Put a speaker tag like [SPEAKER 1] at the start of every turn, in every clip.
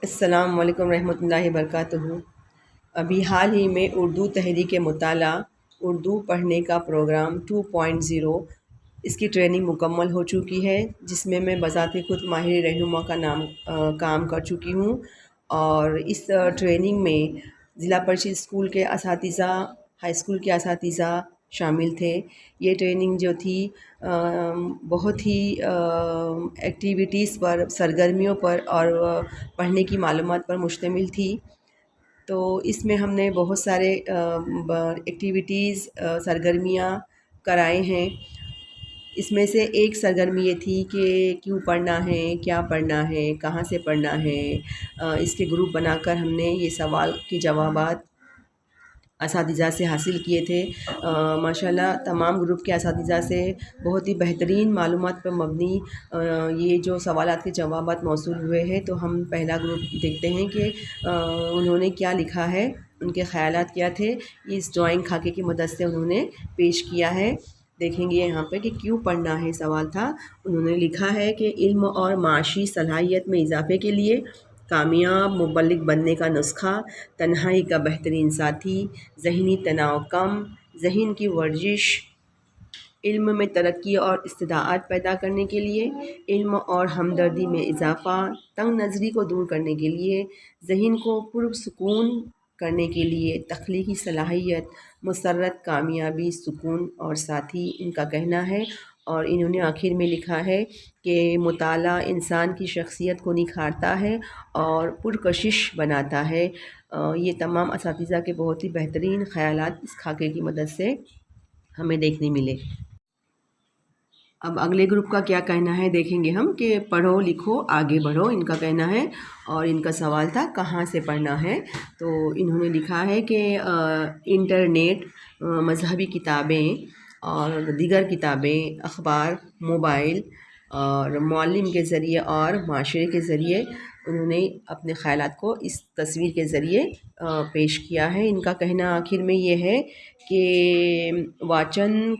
[SPEAKER 1] السلام علیکم رحمۃ اللہ وبرکاتہ۔ ابھی حال ہی میں اردو تحریک مطالعہ اردو پڑھنے کا پروگرام 2.0 اس کی ٹریننگ مکمل ہو چکی ہے، جس میں بذات خود ماہر رہنما کا کام کر چکی ہوں، اور اس ٹریننگ میں ضلع پریشد اسکول کے اساتذہ، ہائی اسکول کے اساتذہ شامل تھے۔ یہ ٹریننگ جو تھی بہت ہی ایکٹیویٹیز پر، سرگرمیوں پر اور پڑھنے کی معلومات پر مشتمل تھی۔ تو اس میں ہم نے بہت سارے ایکٹیویٹیز، سرگرمیاں کرائے ہیں۔ اس میں سے ایک سرگرمی یہ تھی کہ کیوں پڑھنا ہے، کیا پڑھنا ہے، کہاں سے پڑھنا ہے۔ اس کے گروپ بنا کر ہم نے یہ سوال کے جوابات اساتذہ سے حاصل کیے تھے۔ ماشاءاللہ تمام گروپ کے اساتذہ سے بہت ہی بہترین معلومات پر مبنی یہ جو سوالات کے جوابات موصول ہوئے ہیں۔ تو ہم پہلا گروپ دیکھتے ہیں کہ انہوں نے کیا لکھا ہے، ان کے خیالات کیا تھے، اس ڈرائنگ خاکے کی مدد سے انہوں نے پیش کیا ہے۔ دیکھیں گے یہاں پہ کہ کیوں پڑھنا ہے سوال تھا۔ انہوں نے لکھا ہے کہ علم اور معاشی صلاحیت میں اضافے کے لیے کامیاب مبلغ بننے کا نسخہ: تنہائی کا بہترین ساتھی، ذہنی تناؤ کم، ذہن کی ورزش، علم میں ترقی اور استطاعت پیدا کرنے کے لیے، علم اور ہمدردی میں اضافہ، تنگ نظری کو دور کرنے کے لیے، ذہن کو پرسکون کرنے کے لیے، تخلیقی صلاحیت، مسرت، کامیابی، سکون اور ساتھی ان کا کہنا ہے۔ اور انہوں نے آخر میں لکھا ہے کہ مطالعہ انسان کی شخصیت کو نکھارتا ہے اور پرکشش بناتا ہے۔ یہ تمام اساتذہ کے بہت ہی بہترین خیالات اس خاکے کی مدد سے ہمیں دیکھنے ملے۔ اب اگلے گروپ کا کیا کہنا ہے دیکھیں گے ہم کہ پڑھو لکھو آگے بڑھو، ان کا کہنا ہے۔ اور ان کا سوال تھا کہاں سے پڑھنا ہے۔ تو انہوں نے لکھا ہے کہ انٹرنیٹ، مذہبی کتابیں اور دیگر کتابیں، اخبار، موبائل اور معلم کے ذریعے اور معاشرے کے ذریعے انہوں نے اپنے خیالات کو اس تصویر کے ذریعے پیش کیا ہے۔ ان کا کہنا آخر میں یہ ہے کہ واچن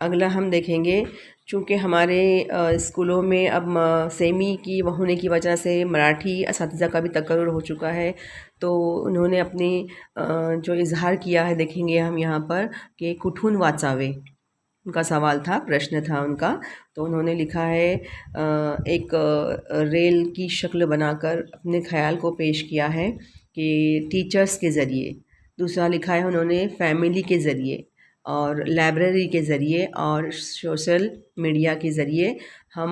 [SPEAKER 1] اگلا ہم دیکھیں گے، چونکہ ہمارے اسکولوں میں اب سیمی کی ہونے کی وجہ سے مراٹھی اساتذہ کا بھی تقرر ہو چکا ہے، تو انہوں نے اپنی جو اظہار کیا ہے دیکھیں گے ہم یہاں پر کہ کٹھون واچاوے، ان کا سوال تھا، پرشن تھا ان کا۔ تو انہوں نے لکھا ہے ایک ریل کی شکل بنا کر اپنے خیال کو پیش کیا ہے کہ ٹیچرز کے ذریعے۔ دوسرا لکھا ہے انہوں نے فیملی کے ذریعے اور لائبریری کے ذریعے اور سوشل میڈیا کے ذریعے ہم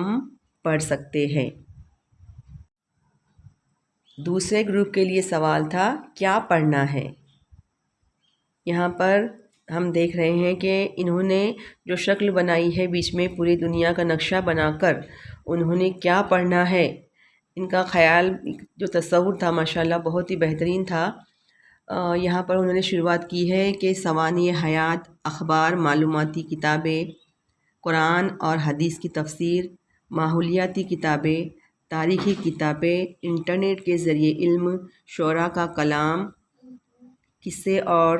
[SPEAKER 1] پڑھ سکتے ہیں۔ دوسرے گروپ کے لیے سوال تھا کیا پڑھنا ہے۔ یہاں پر ہم دیکھ رہے ہیں کہ انہوں نے جو شکل بنائی ہے بیچ میں پوری دنیا کا نقشہ بنا کر، انہوں نے کیا پڑھنا ہے، ان کا خیال جو تصور تھا ماشاءاللہ بہت ہی بہترین تھا۔ یہاں پر انہوں نے شروعات کی ہے کہ سوانح حیات، اخبار، معلوماتی کتابیں، قرآن اور حدیث کی تفسیر، ماحولیاتی کتابیں، تاریخی کتابیں، انٹرنیٹ کے ذریعے علم، شعراء کا کلام، قصے اور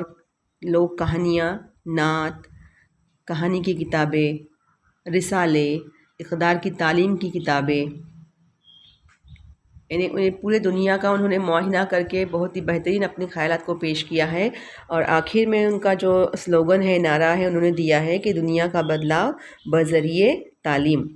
[SPEAKER 1] لوک کہانیاں، نعت، کہانی کی کتابیں، رسالے، اقدار کی تعلیم کی کتابیں، یعنی پورے دنیا کا انہوں نے معائنہ کر کے بہت ہی بہترین اپنے خیالات کو پیش کیا ہے۔ اور آخر میں ان کا جو سلوگن ہے، نعرہ ہے، انہوں نے دیا ہے کہ دنیا کا بدلاؤ بذریعہ تعلیم۔